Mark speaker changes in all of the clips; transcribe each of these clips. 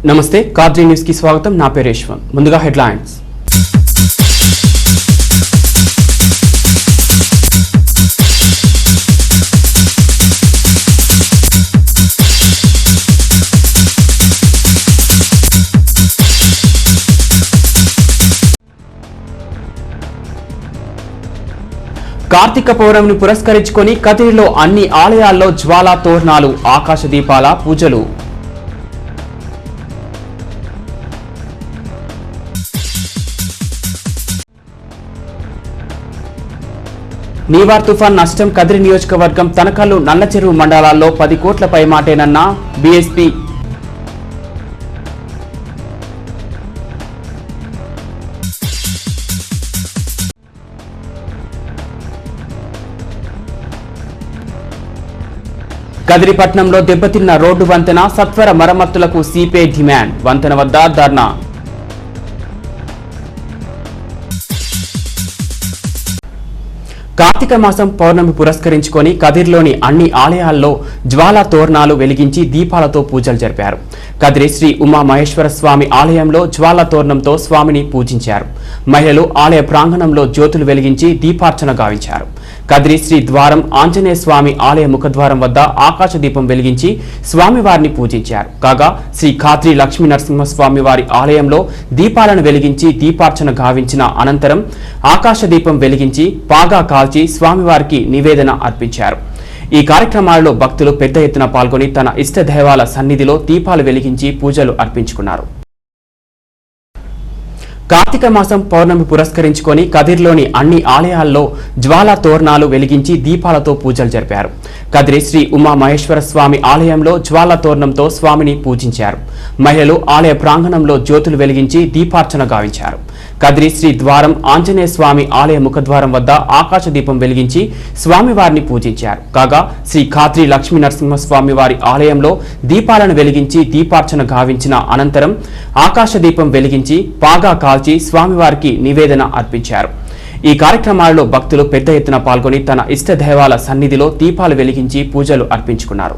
Speaker 1: నమస్తే కాద్రీ న్యూస్ కి స్వాగతం. నా పేరు యశ్వంత్. ముందుగా హెడ్లైన్స్. కార్తీక పౌర్ణమిని పురస్కరించుకొని కదిరిలో అన్ని ఆలయాల్లో జ్వాలా తోరణాలు, ఆకాశ దీపాల పూజలు. నీవార్ తుఫాన్ నష్టం కదిరి నియోజకవర్గం తనకల్లు నల్లచెరువు మండలాల్లో 10 కోట్ల పైమాటేనన్న బీఎస్పీ. కదిరిపట్నంలో దెబ్బతిన్న రోడ్డు వంతెన సత్వర మరమ్మతులకు సిపిఐ డిమాండ్. వంతెన వద్ద ధర్నా. కార్తీక మాసం పౌర్ణమి పురస్కరించుకొని కదిరిలోని అన్ని ఆలయాల్లో జ్వాలా తోరణాలు వెలిగించి దీపాలతో పూజలు జరిపారు. కదిరి శ్రీ ఉమా మహేశ్వర స్వామి ఆలయంలో జ్వాలా తోరణంతో స్వామిని పూజించారు. మహిళలు ఆలయ ప్రాంగణంలో జ్యోతులు వెలిగించి దీపార్చన గావించారు. కదిరి శ్రీ ద్వారం ఆంజనేయ స్వామి ఆలయ ముఖద్వారం వద్ద ఆకాశ దీపం వెలిగించి స్వామివారిని పూజించారు. కాగా శ్రీ ఖాద్రి లక్ష్మీ నరసింహస్వామి వారి ఆలయంలో దీపాలను వెలిగించి దీపార్చన గావించిన అనంతరం ఆకాశ దీపం వెలిగించి పాగా కాల్చి స్వామివారికి నివేదన అర్పించారు. ఈ కార్యక్రమాలలో భక్తులు పెద్ద ఎత్తున పాల్గొని తన ఇష్ట దైవాల సన్నిధిలో దీపాలు వెలిగించి పూజలు అర్పించుకున్నారు. కార్తీక మాసం పౌర్ణమి పురస్కరించుకొని కదిరిలోని అన్ని ఆలయాల్లో జ్వాలా తోరణాలు వెలిగించి దీపాలతో పూజలు జరిపారు. కదిరి శ్రీ ఉమా మహేశ్వర స్వామి ఆలయంలో జ్వాలా తోరణంతో స్వామిని పూజించారు. మహిళలు ఆలయ ప్రాంగణంలో జ్యోతులు వెలిగించి దీపార్చన గావించారు. కదిరి శ్రీ ద్వారం ఆంజనేయ స్వామి ఆలయ ముఖద్వారం వద్ద ఆకాశ దీపం వెలిగించి స్వామివారిని పూజించారు. కాగా శ్రీ ఖాద్రి లక్ష్మీ నరసింహస్వామి వారి ఆలయంలో దీపాలను వెలిగించి దీపార్చన గావించిన అనంతరం ఆకాశ దీపం వెలిగించి పాగా కాల్చి స్వామివారికి నివేదన అర్పించారు. ఈ కార్యక్రమాలలో భక్తులు పెద్ద ఎత్తున పాల్గొని తన ఇష్ట దైవాల సన్నిధిలో దీపాలు వెలిగించి పూజలు అర్పించుకున్నారు.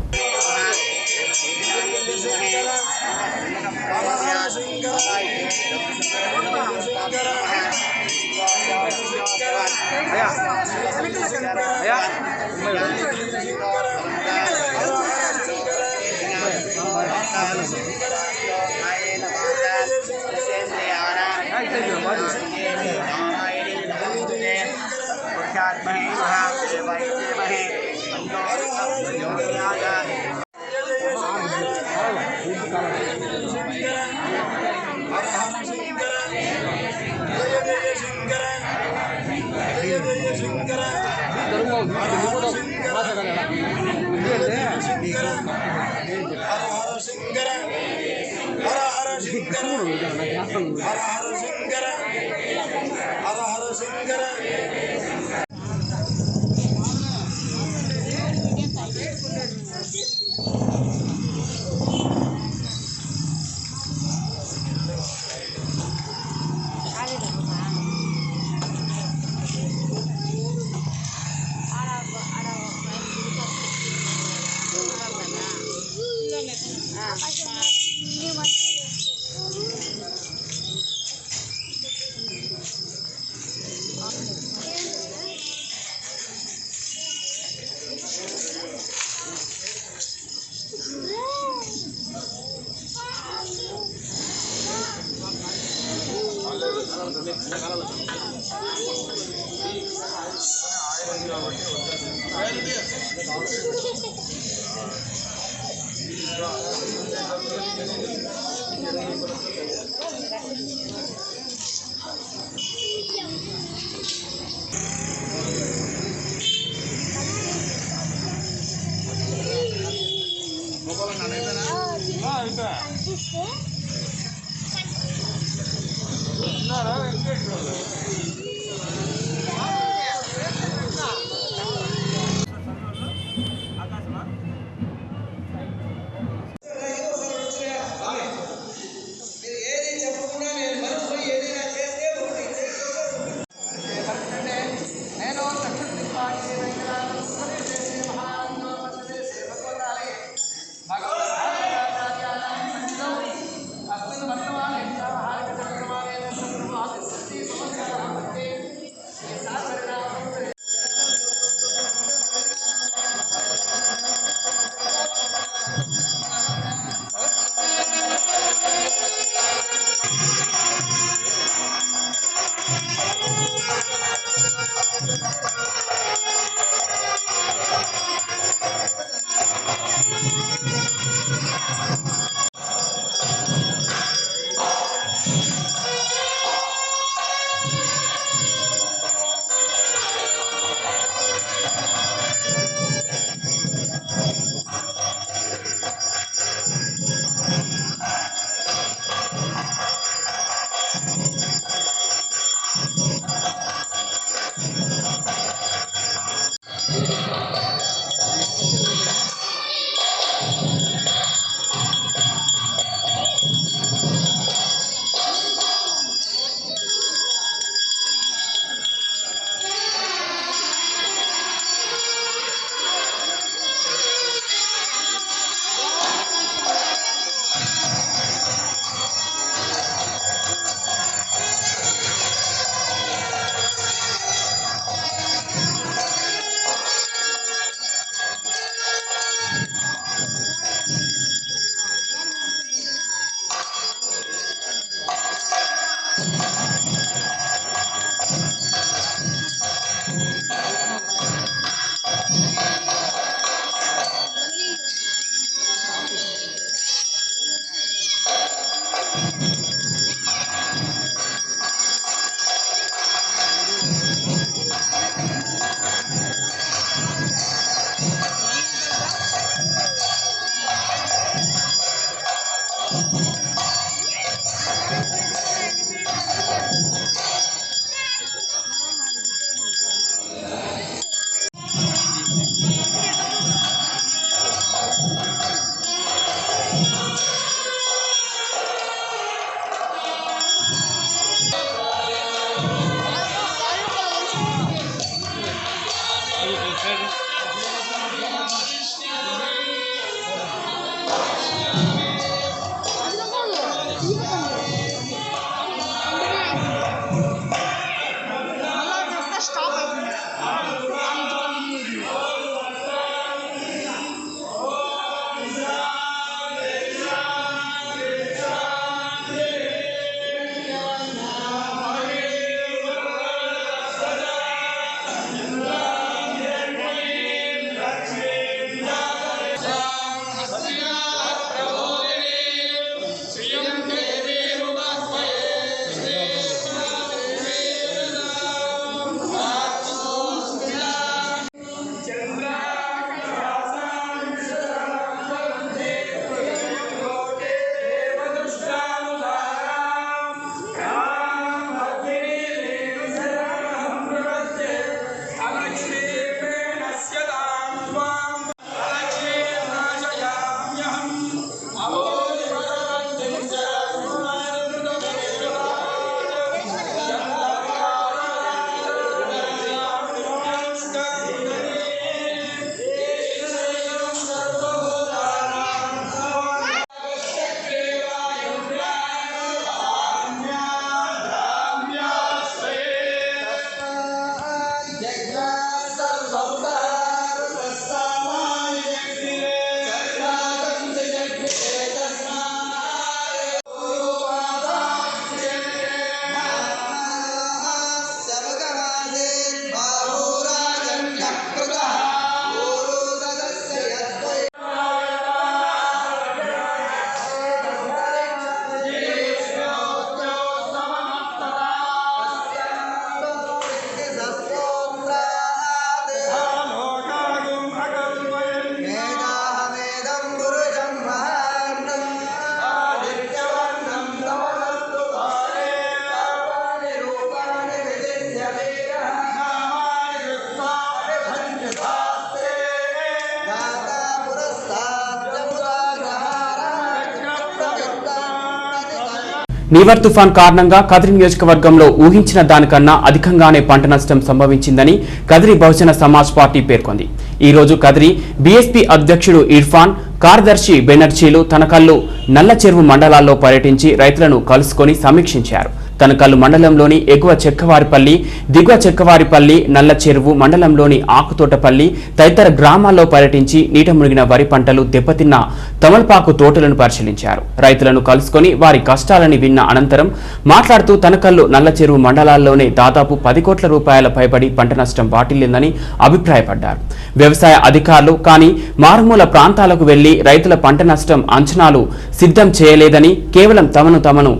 Speaker 1: నివర్ తుఫాన్ కారణంగా కదిరి నియోజకవర్గంలో ఊహించిన దానికన్నా అధికంగానే పంట నష్టం సంభవించిందని కదిరి బహుజన సమాజ్ పార్టీ పేర్కొంది. ఈ రోజు కదిరి బీఎస్పీ అధ్యక్షుడు ఇర్ఫాన్, కార్యదర్శి బెనర్జీలు తనకల్లు, నల్లచెరువు మండలాల్లో పర్యటించి రైతులను కలుసుకొని సమీక్షించారు. తనకల్లు మండలంలోని ఎగువ చెక్కవారిపల్లి, దిగువ చెక్కవారిపల్లి, నల్ల చెరువు మండలంలోని ఆకుతోటపల్లి తదితర గ్రామాల్లో పర్యటించి నీట మునిగిన వరి పంటలు దెబ్బతిన్న తమలపాకు తోటలను పరిశీలించారు. రైతులను కలుసుకొని వారి కష్టాలని విన్న అనంతరం మాట్లాడుతూ తనకల్లు, నల్ల చెరువు మండలాల్లోనే దాదాపు 10 కోట్ల రూపాయల పైబడి పంట నష్టం వాటిల్లిందని అభిప్రాయపడ్డారు. వ్యవసాయ అధికారులు కానీ మారుమూల ప్రాంతాలకు వెళ్లి రైతుల పంట నష్టం అంచనాలు సిద్ధం చేయలేదని, కేవలం తమను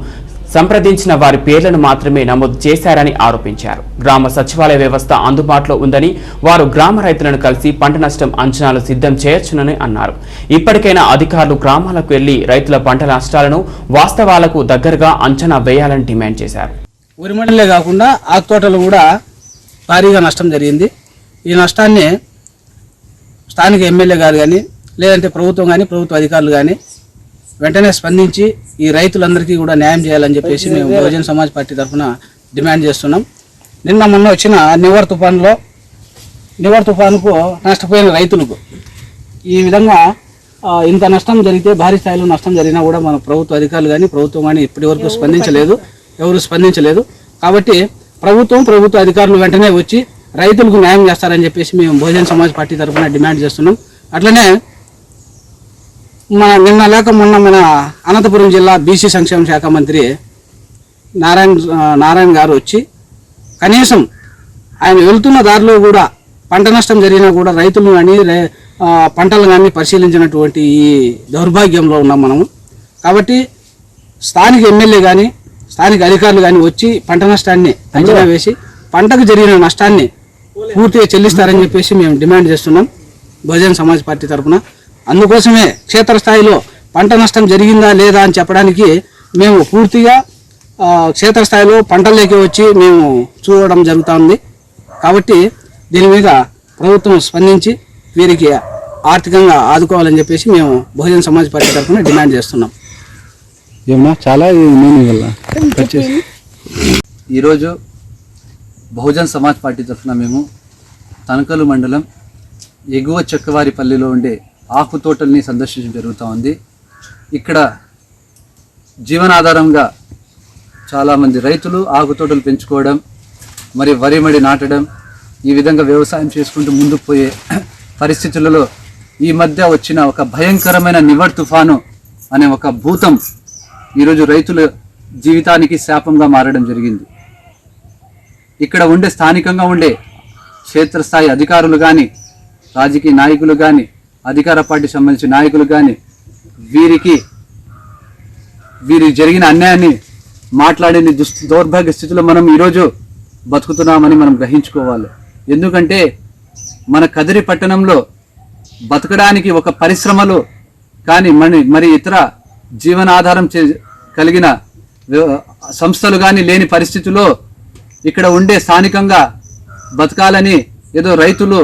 Speaker 1: సంప్రదించిన వారి పేర్లను మాత్రమే నమోదు చేశారని ఆరోపించారు. గ్రామ సచివాలయ వ్యవస్థ అందుబాటులో ఉందని, వారు గ్రామ రైతులను కలిసి పంట నష్టం అంచనాలు సిద్ధం చేయొచ్చునని అన్నారు. ఇప్పటికైనా అధికారులు గ్రామాలకు వెళ్లి రైతుల పంట నష్టాలను వాస్తవాలకు దగ్గరగా అంచనా వేయాలని డిమాండ్ చేశారు.
Speaker 2: ఊరి మండలే కాకుండా ఆకుతోటలు కూడా భారీగా నష్టం జరిగింది. ఈ నష్టాన్ని స్థానిక ఎమ్మెల్యే గారు కానీ లేదంటే ప్రభుత్వం కానీ ప్రభుత్వ అధికారులు కానీ వెంటనే స్పందించి ఈ రైతులందరికీ కూడా న్యాయం చేయాలని చెప్పేసి మేము బహుజన్ సమాజ్ పార్టీ తరఫున డిమాండ్ చేస్తున్నాం. మొన్న వచ్చిన నివర్ తుఫానుకు నష్టపోయిన రైతులకు ఈ విధంగా ఇంత నష్టం జరిగితే, భారీ స్థాయిలో నష్టం జరిగినా కూడా మన ప్రభుత్వ అధికారులు కానీ ప్రభుత్వం కానీ ఇప్పటి వరకు ఎవరు స్పందించలేదు. కాబట్టి ప్రభుత్వ అధికారులు వెంటనే వచ్చి రైతులకు న్యాయం చేస్తారని చెప్పేసి మేము బహుజన్ సమాజ్ పార్టీ తరఫున డిమాండ్ చేస్తున్నాం. అట్లనే మొన్న మన అనంతపురం జిల్లా బీసీ సంక్షేమ శాఖ మంత్రి నారాయణ గారు వచ్చి కనీసం ఆయన వెళ్తున్న దారిలో కూడా పంట నష్టం జరిగినా కూడా రైతులు కానీ పంటలు కానీ పరిశీలించినటువంటి ఈ దౌర్భాగ్యంలో ఉన్నాం మనము. కాబట్టి స్థానిక ఎమ్మెల్యే కానీ స్థానిక అధికారులు కానీ వచ్చి పంట నష్టాన్ని అంచనా వేసి పంటకు జరిగిన నష్టాన్ని పూర్తిగా చెల్లిస్తారని చెప్పేసి మేము డిమాండ్ చేస్తున్నాం బహుజన్ సమాజ్ పార్టీ తరఫున. అందుకోసమే క్షేత్రస్థాయిలో పంట నష్టం జరిగిందా లేదా అని చెప్పడానికి మేము పూర్తిగా క్షేత్రస్థాయిలో పంటల్లోకి వచ్చి మేము చూడడం జరుగుతుంది. కాబట్టి దీని మీద ప్రభుత్వం స్పందించి వీరికి ఆర్థికంగా ఆదుకోవాలని చెప్పేసి మేము బహుజన్ సమాజ్ పార్టీ తరఫున డిమాండ్ చేస్తున్నాం.
Speaker 3: ఈరోజు బహుజన్ సమాజ్ పార్టీ తరఫున మేము తనకలు మండలం ఎగువ చెక్కవారిపల్లిలో ఉండే ఆకుతోటల్ని సందర్శించడం జరుగుతూ ఉంది. ఇక్కడ జీవనాధారంగా చాలామంది రైతులు ఆకుతోటలు పెంచుకోవడం, మరి వరి మడి నాటడం, ఈ విధంగా వ్యవసాయం చేసుకుంటూ ముందుకు పోయే పరిస్థితులలో ఈ మధ్య వచ్చిన ఒక భయంకరమైన నివర్ తుఫాను అనే ఒక భూతం ఈరోజు రైతుల జీవితానికి శాపంగా మారడం జరిగింది. ఇక్కడ ఉండే స్థానికంగా ఉండే క్షేత్రస్థాయి అధికారులు కానీ, రాజకీయ నాయకులు కానీ, అధికార పార్టీ సంబంధించిన నాయకులు కానీ వీరికి జరిగిన అన్యాయాన్ని మాట్లాడిన దౌర్భాగ్య స్థితిలో మనం ఈరోజు బతుకుతున్నామని మనం గ్రహించుకోవాలి. ఎందుకంటే మన కదిరి పట్టణంలో బతకడానికి ఒక పరిశ్రమలు కానీ మరి ఇతర జీవనాధారం కలిగిన సంస్థలు కానీ లేని పరిస్థితుల్లో ఇక్కడ ఉండే స్థానికంగా బతకాలని ఏదో రైతులు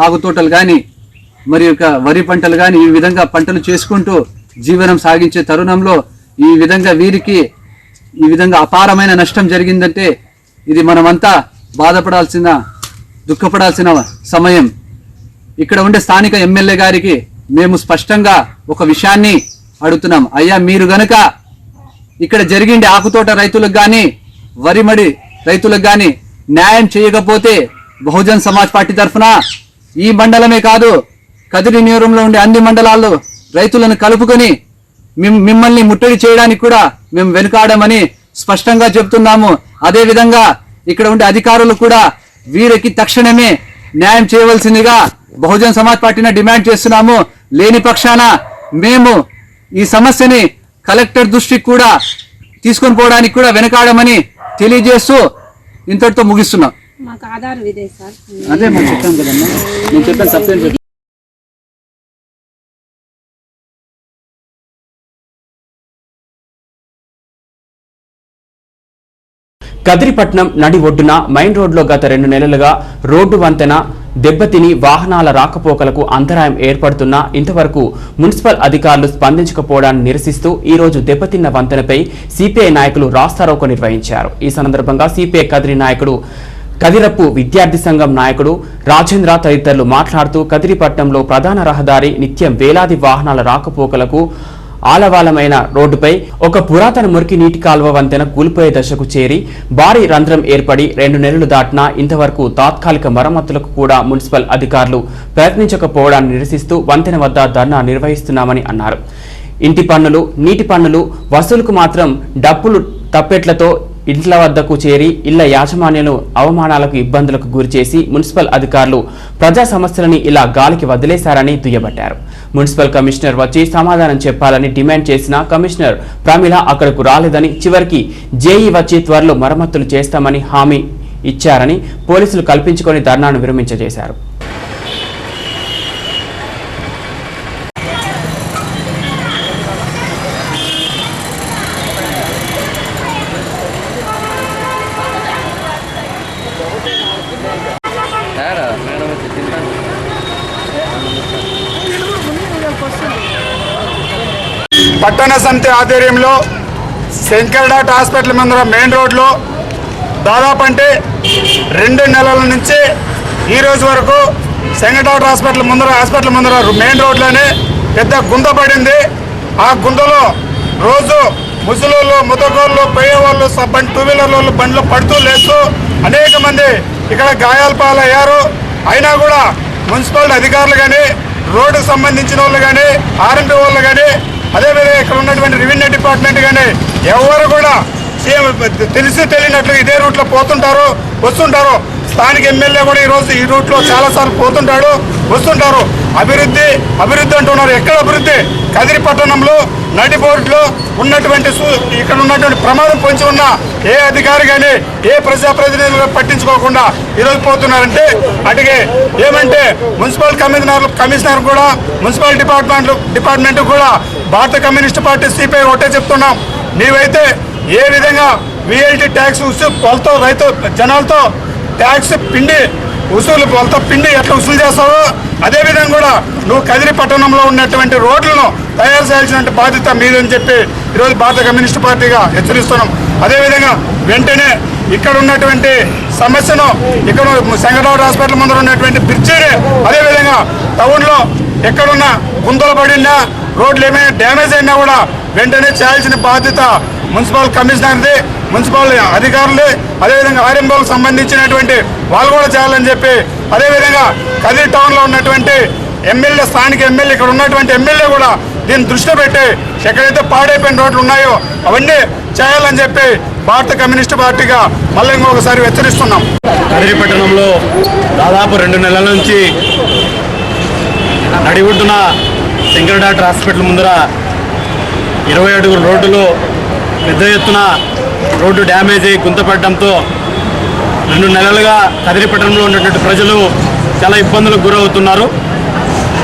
Speaker 3: ఆకుతోటలు కానీ మరి వరి పంటలు కానీ ఈ విధంగా పంటలు చేసుకుంటూ జీవనం సాగించే తరుణంలో ఈ విధంగా వీరికి ఈ విధంగా అపారమైన నష్టం జరిగిందంటే ఇది మనమంతా దుఃఖపడాల్సిన సమయం. ఇక్కడ ఉండే స్థానిక ఎమ్మెల్యే గారికి మేము స్పష్టంగా ఒక విషయాన్ని అడుగుతున్నాం. అయ్యా, మీరు గనక ఇక్కడ జరిగిండే ఆకుతోట రైతులకు కానీ వరిమడి రైతులకు కానీ న్యాయం చేయకపోతే బహుజన్ సమాజ్ పార్టీ తరఫున ఈ మండలమే కాదు కదిరి నియోజకవర్గంలో ఉండే అన్ని మండలాల్లో రైతులను కలుపుకొని మిమ్మల్ని ముట్టడి చేయడానికి కూడా మేము వెనుకాడమని స్పష్టంగా చెప్తున్నాము. అదే విధంగా ఇక్కడ ఉండే అధికారులు కూడా వీరికి తక్షణమే న్యాయం చేయవలసిందిగా బహుజన్ సమాజ్ పార్టీని డిమాండ్ చేస్తున్నాము. లేని పక్షాన మేము ఈ సమస్యని కలెక్టర్ దృష్టికి కూడా తీసుకొని పోవడానికి కూడా వెనకాడమని తెలియజేస్తూ ఇంతటితో ముగిస్తున్నాం. అదే మనం చెప్పాం కదమ్మా, నేను చెప్పాను తప్పేం.
Speaker 1: కదిరిపట్నం నడి ఒడ్డున మైన్ రోడ్లో గత 2 నెలలుగా రోడ్డు వంతెన దెబ్బతిని వాహనాల రాకపోకలకు అంతరాయం ఏర్పడుతున్నా ఇంతవరకు మున్సిపల్ అధికారులు స్పందించకపోవడాన్ని నిరసిస్తూ ఈ రోజు దెబ్బతిన్న వంతెనపై సిపిఐ నాయకులు రాస్తారోకో నిర్వహించారు. ఈ సందర్భంగా సిపిఐ కదిరి నాయకుడు కదిరప్పు విద్యార్థి సంఘం నాయకుడు రాజేంద్ర తదితరులు మాట్లాడుతూ కదిరిపట్నంలో ప్రధాన రహదారి నిత్యం వేలాది వాహనాల రాకపోకలకు ఆలవాలమైన రోడ్డుపై ఒక పురాతన మురికి నీటి కాలువ వంతెన కూలిపోయే దశకు చేరి భారీ రంధ్రం ఏర్పడి 2 నెలలు దాటినా ఇంతవరకు తాత్కాలిక మరమ్మతులకు కూడా మున్సిపల్ అధికారులు ప్రయత్నించకపోవడాన్ని నిరసిస్తూ వంతెన వద్ద ధర్నా నిర్వహిస్తున్నామని అన్నారు. ఇంటి పన్నులు, నీటి పన్నులు వసూలుకు మాత్రం డప్పులు తప్పెట్లతో ఇంట్ల వద్దకు చేరి ఇళ్ల యాజమాన్యాలు అవమానాలకు ఇబ్బందులకు గురిచేసి మున్సిపల్ అధికారులు ప్రజా సమస్యలని ఇలా గాలికి వదిలేశారని దుయ్యబట్టారు. మున్సిపల్ కమిషనర్ వచ్చి సమాధానం చెప్పాలని డిమాండ్ చేసిన కమిషనర్ ప్రమిళ అక్కడకు రాలేదని, చివరికి జేఈ వచ్చి త్వరలో మరమ్మతులు చేస్తామని హామీ ఇచ్చారని పోలీసులు కల్పించుకొని ధర్నాను విరమించజేశారు.
Speaker 4: పట్టణ సమితి ఆధ్వర్యంలో శంకర్ఘాట్ హాస్పిటల్ ముందర మెయిన్ రోడ్లో దాదాపు అంటే 2 నెలల నుంచి ఈ రోజు వరకు శంకర్ఘాట్ హాస్పిటల్ ముందర మెయిన్ రోడ్లోనే పెద్ద గుంత పడింది. ఆ గుంతలో రోజు ముసలోళ్ళు, ముతకోళ్ళు, పోయేవాళ్ళు, టూ వీలర్ వాళ్ళు బండ్లు పడుతూ లేస్తూ అనేక మంది ఇక్కడ గాయాల పాలయ్యారు. అయినా కూడా మున్సిపల్ అధికారులు కానీ, రోడ్డుకు సంబంధించిన వాళ్ళు కానీ, ఆర్ఎంపీ వాళ్ళు కానీ, అదేవిధంగా ఇక్కడ ఉన్నటువంటి రెవెన్యూ డిపార్ట్మెంట్ కానీ ఎవరు కూడా తెలిసి తెలియనట్లు ఇదే రూట్లో పోతుంటారు, వస్తుంటారు. స్థానిక ఎమ్మెల్యే కూడా ఈరోజు ఈ రూట్లో చాలాసార్లు పోతుంటాడు, వస్తుంటారు. అభివృద్ధి అంటున్నారు. ఎక్కడ అభివృద్ధి? కదిరి పట్టణంలో నడిబోర్డులో ఉన్నటువంటి ఇక్కడ ఉన్నటువంటి ప్రమాదం పొంచి ఉన్న ఏ అధికారి కానీ, ఏ ప్రజాప్రతినిధులు పట్టించుకోకుండా ఈరోజు పోతున్నారంటే అటుగే ఏమంటే మున్సిపల్ కమిషనర్ కూడా, మున్సిపల్ డిపార్ట్మెంట్ కూడా భారత కమ్యూనిస్ట్ పార్టీ సిపిఐ ఒకటే చెప్తున్నాం. నీవైతే ఏ విధంగా విఎల్టీ ట్యాక్స్ వాళ్ళతో రైతు జనాలతో ట్యాక్స్ వాళ్ళతో పిండి ఎట్లా వసూలు చేస్తావో అదేవిధంగా కూడా నువ్వు కదిరి పట్టణంలో ఉన్నటువంటి రోడ్లను తయారు చేయాల్సిన బాధ్యత మీదని చెప్పి ఈరోజు భారత కమ్యూనిస్ట్ పార్టీగా హెచ్చరిస్తున్నాం. అదేవిధంగా వెంటనే ఇక్కడ ఉన్నటువంటి సమస్యను ఇక్కడ శంకర్ఘాట్ హాస్పిటల్ ముందర ఉన్నటువంటి బ్రిడ్జిని, అదేవిధంగా టౌన్లో ఎక్కడున్న గుంతలు పడినా, రోడ్లు ఏమైనా డ్యామేజ్ అయినా కూడా వెంటనే చేయాల్సిన బాధ్యత మున్సిపల్ కమిషనర్ది, మున్సిపల్ అధికారులు, అదేవిధంగా ఆర్ఎంఓలకు సంబంధించినటువంటి వాళ్ళు కూడా చేయాలని చెప్పి, అదేవిధంగా కదిరి టౌన్లో ఉన్నటువంటి ఎమ్మెల్యే, స్థానిక ఎమ్మెల్యే, ఇక్కడ ఉన్నటువంటి ఎమ్మెల్యే కూడా దీన్ని దృష్టి పెట్టి ఎక్కడైతే పాడైపోయిన రోడ్లు ఉన్నాయో అవన్నీ చేయాలని చెప్పి భారత కమ్యూనిస్ట్ పార్టీగా మళ్ళీ ఇంకొకసారి హెచ్చరిస్తున్నాం.
Speaker 5: కదిరి పట్టణంలో దాదాపు 2 నెలల నుంచి నడిబొడ్డున శంకర్ఘాట్ హాస్పిటల్ ముందర 20 అడుగుల రోడ్డులో పెద్ద ఎత్తున రోడ్డు డ్యామేజ్ అయ్యి గుంతపడడంతో 2 నెలలుగా కదిరి పట్టణంలో ఉన్నటువంటి ప్రజలు చాలా ఇబ్బందులకు గురవుతున్నారు.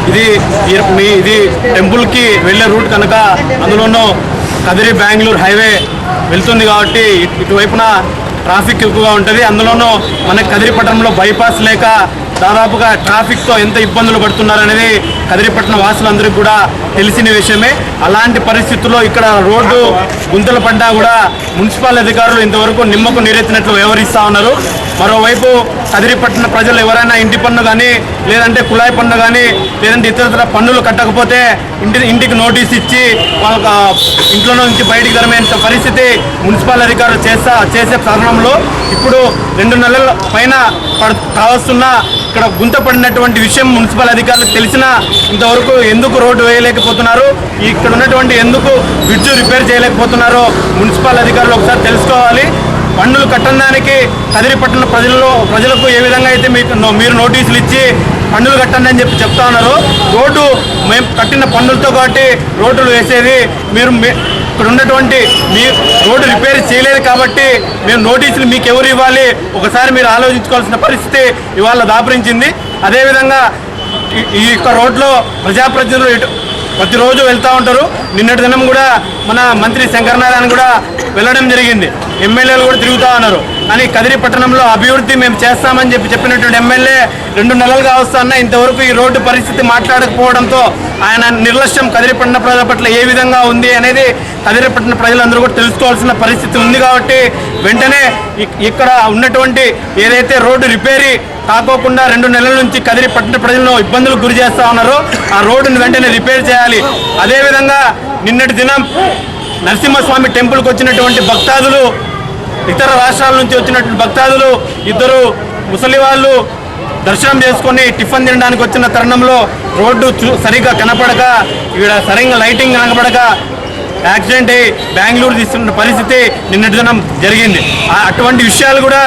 Speaker 5: ఇది టెంపుల్కి వెళ్ళే రూట్ కనుక అందులోనూ కదిరి బెంగళూరు హైవే వెళ్తుంది కాబట్టి ఇటువైపున ట్రాఫిక్ ఎక్కువగా ఉంటుంది. అందులోనూ మనకి కదిరి పట్టణంలో బైపాస్ లేక దాదాపుగా ట్రాఫిక్తో ఎంత ఇబ్బందులు పడుతున్నారనేది కదిరిపట్న వాసులందరికీ కూడా తెలిసిన విషయమే. అలాంటి పరిస్థితుల్లో ఇక్కడ రోడ్డు గుంతలు పడ్డా కూడా మున్సిపల్ అధికారులు ఇంతవరకు నిమ్మకు నీరెత్తినట్లు వ్యవహరిస్తూ ఉన్నారు. మరోవైపు కదిరిపట్న ప్రజలు ఎవరైనా ఇంటి పన్ను కానీ, లేదంటే కుళాయి పన్ను కానీ, లేదంటే ఇతర పన్నులు కట్టకపోతే ఇంటికి నోటీస్ ఇచ్చి వాళ్ళ ఇంట్లో నుంచి బయటికి తరమైన పరిస్థితి మున్సిపల్ అధికారులు చేసే తరుణంలో ఇప్పుడు 2 నెలల పైన కావస్తున్న ఇక్కడ గుంత పడినటువంటి విషయం మున్సిపల్ అధికారులకు తెలిసినా ఇంతవరకు ఎందుకు రోడ్డు వేయలేకపోతున్నారు, ఇక్కడ ఉన్నటువంటి ఎందుకు బ్రిడ్జ్ రిపేర్ చేయలేకపోతున్నారో మున్సిపల్ అధికారులు ఒకసారి తెలుసుకోవాలి. పన్నులు కట్టడానికి కదిరి పట్టణ ప్రజలకు ఏ విధంగా అయితే మీరు నోటీసులు ఇచ్చి పన్నులు కట్టండి అని చెప్తా ఉన్నారు. రోడ్డు మేము కట్టిన పన్నులతో కాబట్టి రోడ్డులు వేసేది మీరు ఇక్కడ ఉన్నటువంటి మీ రోడ్డు రిపేర్ చేయలేదు కాబట్టి మేము నోటీసులు మీకు ఎవరు ఇవ్వాలి, ఒకసారి మీరు ఆలోచించుకోవాల్సిన పరిస్థితి ఇవాళ దాపురించింది. అదేవిధంగా ఈ యొక్క రోడ్లో ప్రజాప్రతినిధులు ప్రతిరోజు వెళ్తూ ఉంటారు. నిన్నటి దినం కూడా మన మంత్రి శంకరనారాయణ కూడా వెళ్ళడం జరిగింది. ఎమ్మెల్యేలు కూడా తిరుగుతూ ఉన్నారు. కానీ కదిరి పట్టణంలో అభివృద్ధి మేము చేస్తామని చెప్పినటువంటి ఎమ్మెల్యే 2 నెలలుగా వస్తున్నా ఇంతవరకు ఈ రోడ్డు పరిస్థితి మాట్లాడకపోవడంతో ఆయన నిర్లక్ష్యం కదిరి పట్టణ ప్రజల పట్ల ఏ విధంగా ఉంది అనేది కదిరి పట్టణ ప్రజలందరూ కూడా తెలుసుకోవాల్సిన పరిస్థితి ఉంది. కాబట్టి వెంటనే ఇక్కడ ఉన్నటువంటి ఏదైతే రోడ్డు రిపేరీ కాకోకుండా 2 నెలల నుంచి కదిరి పట్టణ ప్రజలను ఇబ్బందులకు గురి చేస్తూ ఉన్నారు. ఆ రోడ్డును వెంటనే రిపేర్ చేయాలి. అదేవిధంగా నిన్నటి దినం నరసింహస్వామి టెంపుల్కి వచ్చినటువంటి భక్తాదులు, ఇతర రాష్ట్రాల నుంచి వచ్చినటువంటి భక్తాదులు 2 ముసలి వాళ్ళు దర్శనం చేసుకొని టిఫిన్ తినడానికి వచ్చిన తరుణంలో రోడ్డు సరిగ్గా కనపడక, ఇక్కడ సరిగ్గా లైటింగ్ కనపడక యాక్సిడెంట్ అయ్యి బెంగళూరు తీసుకున్న పరిస్థితి నిన్నటి దినం జరిగింది. అటువంటి విషయాలు కూడా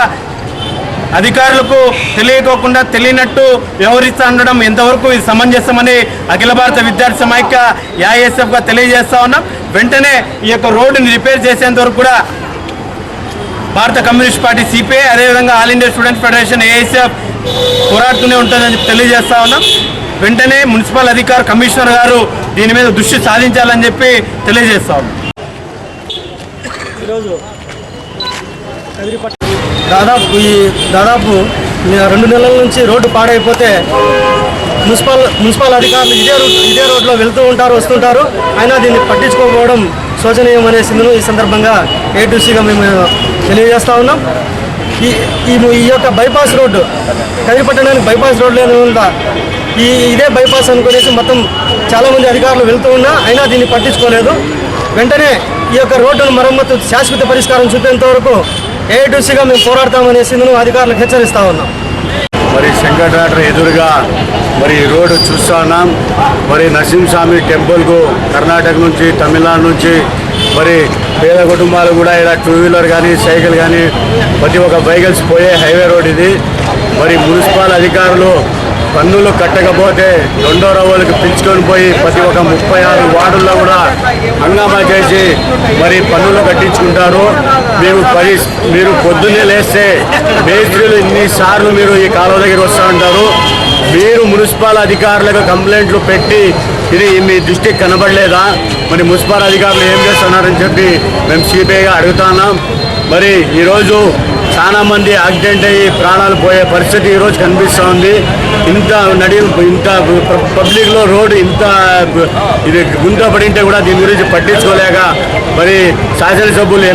Speaker 5: అధికారులకు తెలియకోకుండా తెలియనట్టు వ్యవహరిస్తూ ఉండడం ఎంతవరకు ఇది సమంజసమని అఖిల భారత విద్యార్థి సమైక్య ఏఐఎస్ఎఫ్గా తెలియజేస్తా ఉన్నాం. వెంటనే ఈ యొక్క రోడ్డుని రిపేర్ చేసేంత వరకు కూడా భారత కమ్యూనిస్ట్ పార్టీ సిపిఐ, అదేవిధంగా all India students federation AISF పోరాడుతూనే ఉంటుందని తెలియజేస్తా ఉన్నాం. వెంటనే మున్సిపల్ అధికారి కమిషనర్ గారు దీని మీద దృష్టి సాధించాలని చెప్పి తెలియజేస్తా ఉన్నాం.
Speaker 6: ఈరోజు దాదాపు 2 నెలల నుంచి రోడ్డు పాడైపోతే మున్సిపల్ అధికారులు ఇదే రోడ్లో వెళ్తూ ఉంటారు, వస్తుంటారు. అయినా దీన్ని పట్టించుకోకపోవడం శోచనీయం అనేసిందును ఈ సందర్భంగా A2Cగా మేము తెలియజేస్తా ఉన్నాం. ఈ యొక్క బైపాస్ రోడ్డు కదిరి పట్టణానికి బైపాస్ రోడ్డు లేకుండా ఇదే బైపాస్ అనుకునేసి మొత్తం చాలామంది అధికారులు వెళ్తూ ఉన్నా అయినా దీన్ని పట్టించుకోలేదు. వెంటనే ఈ యొక్క రోడ్డును మరమ్మతు శాశ్వత పరిష్కారం చూపేంత వరకు A2Cగా మేము పోరాడతామనేసి అధికారులకు హెచ్చరిస్తా ఉన్నాం.
Speaker 7: మరి శంకర్ థియేటర్ ఎదురుగా మరి రోడ్డు చూస్తా ఉన్నాం. మరి నరసింహస్వామి టెంపుల్కు కర్ణాటక నుంచి, తమిళనాడు నుంచి మరి పేద కుటుంబాలు కూడా ఇలా 2 వీలర్ కానీ, సైకిల్ కానీ ప్రతి ఒక్క వెహికల్స్ పోయే హైవే రోడ్ ఇది. మరి మున్సిపల్ అధికారులు పన్నులు కట్టకపోతే 2వ రవ్వలకు పిలుచుకొని పోయి ప్రతి ఒక్క 36 వార్డుల్లో కూడా హంగామా చేసి మరి పన్నులు కట్టించుకుంటారు. మీరు పొద్దున్నే లేస్తే మేస్త్రీలు ఇన్నిసార్లు మీరు ఈ కాలువ దగ్గర వస్తూ ఉంటారు. మీరు మున్సిపల్ అధికారులకు కంప్లైంట్లు పెట్టి ఇది మీ దృష్టికి కనబడలేదా? మరి మున్సిపల్ అధికారులు ఏం చేస్తున్నారని చెప్పి మేము సిపిఐగా అడుగుతున్నాం. మరి ఈరోజు చాలా మంది యాక్సిడెంట్ అయ్యి ప్రాణాలు పోయే పరిస్థితి ఈరోజు కనిపిస్తూ ఉంది. ఇంత పబ్లిక్లో రోడ్డు ఇది గుంత పడింటే కూడా దీని గురించి పట్టించుకోలేక మరి శాసనసభ్యులు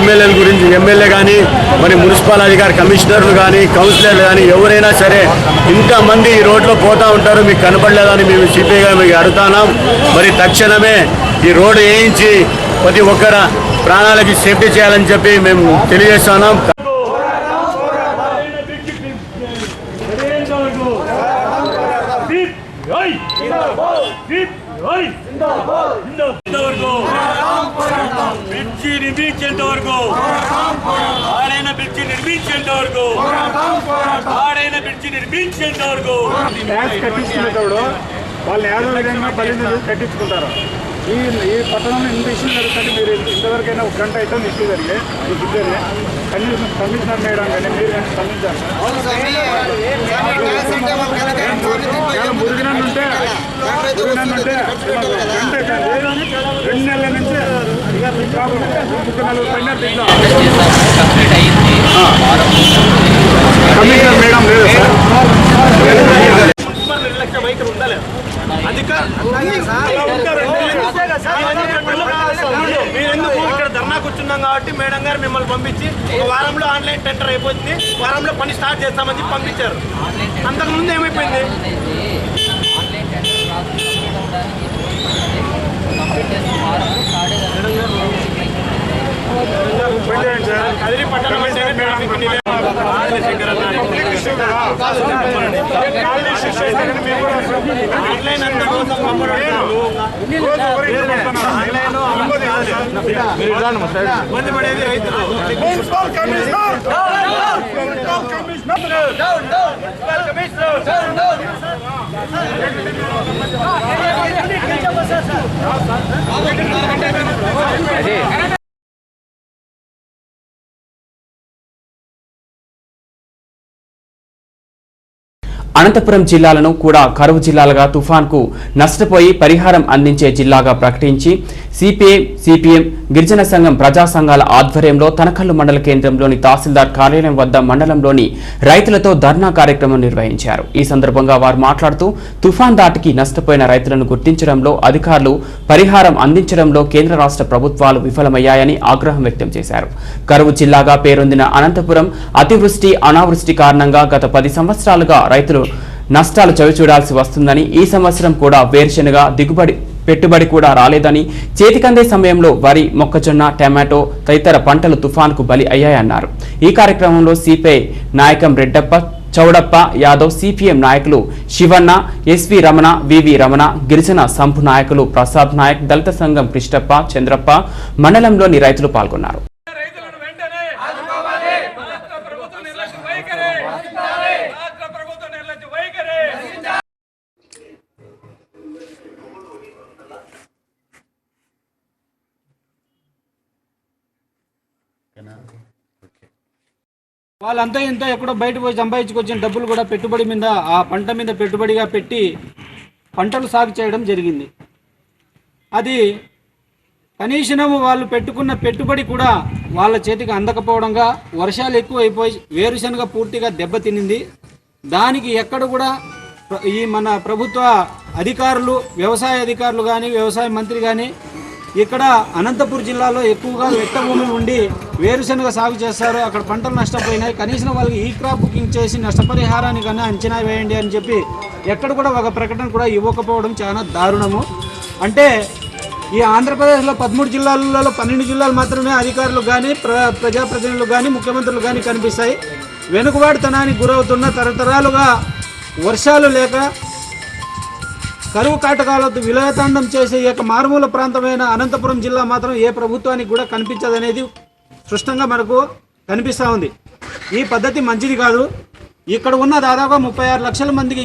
Speaker 7: ఎమ్మెల్యే కానీ, మరి మున్సిపల్ అధికారి కమిషనర్లు కానీ, కౌన్సిలర్లు కానీ ఎవరైనా సరే ఇంతమంది ఈ రోడ్లో పోతూ ఉంటారు, మీకు కనపడలేదని మేము సిపిఐగా మీకు అడుగుతున్నాం. మరి తక్షణమే ఈ రోడ్డు వేయించి ప్రతి ఒక్కర ప్రాణాలకి సేఫ్టీ చేయాలని చెప్పి మేము తెలియజేస్తున్నాం.
Speaker 8: బ్రిడ్జి నిర్మించేంత వరకు ఆడైన బ్రిడ్జి నిర్మించేంత వరకు
Speaker 4: ట్యాక్స్ కట్టించుకునేటప్పుడు వాళ్ళు ఏదో విధంగా బలిని కట్టించుకుంటారు. ఈ పట్టణంలో ఇంత ఇష్యూ జరుగుతుంది. మీరు ఇంతవరకైనా 1 గంట అయితే ఇష్యూ జరిగే మీకు ఇద్దరే కమిషనర్ మేడం కానీ మీరు కానీ స్పందించారు. మురిగినంటే గంట 2 నెలల నుంచి 3-4 పైన కమిషనర్ మేడం లేదు సార్.
Speaker 5: నిర్లక్ష్య వైఖరి ఉండాలి. మీరెందుకు ఇక్కడ ధర్నా కూర్చున్నాం కాబట్టి మేడం గారు మిమ్మల్ని పంపించి 1 వారంలో ఆన్లైన్ టెండర్ అయిపోతుంది, 1 వారంలో పని స్టార్ట్ చేస్తామని చెప్పి పంపించారు. అంతకుముందు ఏమైపోయింది? కదిరి పట్టణం ఆన్లైన్ ఇబ్బంది పడేది రైతులు.
Speaker 1: అనంతపురం జిల్లాలను కూడా కరువు జిల్లాలుగా తుఫాన్కు నష్టపోయి పరిహారం అందించే జిల్లాగా ప్రకటించి సిపిఎం గిరిజన సంఘం ప్రజా సంఘాల ఆధ్వర్యంలో తనకల్లు మండల కేంద్రంలోని తహసీల్దార్ కార్యాలయం వద్ద మండలంలోని రైతులతో ధర్నా కార్యక్రమం నిర్వహించారు. ఈ సందర్భంగా వారు మాట్లాడుతూ తుఫాన్ దాటికి నష్టపోయిన రైతులను గుర్తించడంలో అధికారులు పరిహారం అందించడంలో కేంద్ర రాష్ట్ర ప్రభుత్వాలు విఫలమయ్యాయని ఆగ్రహం వ్యక్తం చేశారు. కరువు జిల్లాగా పేరొందిన అనంతపురం అతివృష్టి అనావృష్టి కారణంగా గత 10 సంవత్సరాలుగా రైతులు నష్టాలు చవిచూడాల్సి వస్తుందని, ఈ సంవత్సరం కూడా వేరుశెనగ పెట్టుబడి కూడా రాలేదని, చేతికందే సమయంలో వరి, మొక్కజొన్న, టమాటో తదితర పంటలు తుఫాన్కు బలి అయ్యాయన్నారు. ఈ కార్యక్రమంలో సిపిఐ నాయకం రెడ్డప్ప, చౌడప్ప యాదవ్, సిపిఎం నాయకులు శివన్న, ఎస్వి రమణ, వివి రమణ, గిరిజన సంఘు నాయకులు ప్రసాద్ నాయక్, దళిత సంఘం కృష్ణప్ప, చంద్రప్ప, మండలంలోని రైతులు పాల్గొన్నారు.
Speaker 2: వాళ్ళంతా ఎంతో ఎక్కడో బయట పోయి సంపాదించుకొచ్చిన డబ్బులు కూడా పెట్టుబడి మీద, ఆ పంట మీద పెట్టుబడిగా పెట్టి పంటలు సాగు చేయడం జరిగింది. అది కనీసం వాళ్ళు పెట్టుకున్న పెట్టుబడి కూడా వాళ్ళ చేతికి అందకపోవడంగా వర్షాలు ఎక్కువైపోయి వేరుశనగ పూర్తిగా దెబ్బతినింది. దానికి ఎక్కడ కూడా ఈ మన ప్రభుత్వ అధికారులు, వ్యవసాయ అధికారులు కానీ, వ్యవసాయ మంత్రి కానీ ఇక్కడ అనంతపురం జిల్లాలో ఎక్కువగా వెట్ట భూమి ఉండి వేరుశనగ సాగు చేస్తారు, అక్కడ పంటలు నష్టపోయినాయి, కనీసం వాళ్ళకి ఈ క్రాప్ బుకింగ్ చేసి నష్టపరిహారాన్ని కన్నా అంచనా వేయండి అని చెప్పి ఎక్కడ కూడా ఒక ప్రకటన కూడా ఇవ్వకపోవడం చాలా దారుణము. అంటే ఈ ఆంధ్రప్రదేశ్లో 13 జిల్లాలలో 12 జిల్లాలు మాత్రమే అధికారులు కానీ, ప్రజాప్రతినిధులు కానీ, ముఖ్యమంత్రులు కానీ కనిపిస్తాయి. వెనుకబాటుతనానికి గురవుతున్న తరతరాలుగా వర్షాలు లేక కరువు కాటకాలతో విలయతాండం చేసే ఈ యొక్క మారుమూల ప్రాంతమైన అనంతపురం జిల్లా మాత్రం ఏ ప్రభుత్వానికి కూడా కనిపించదనేది స్పష్టంగా మనకు కనిపిస్తూ ఉంది. ఈ పద్ధతి మంచిది కాదు. ఇక్కడ ఉన్న దాదాపు 36 లక్షల మందికి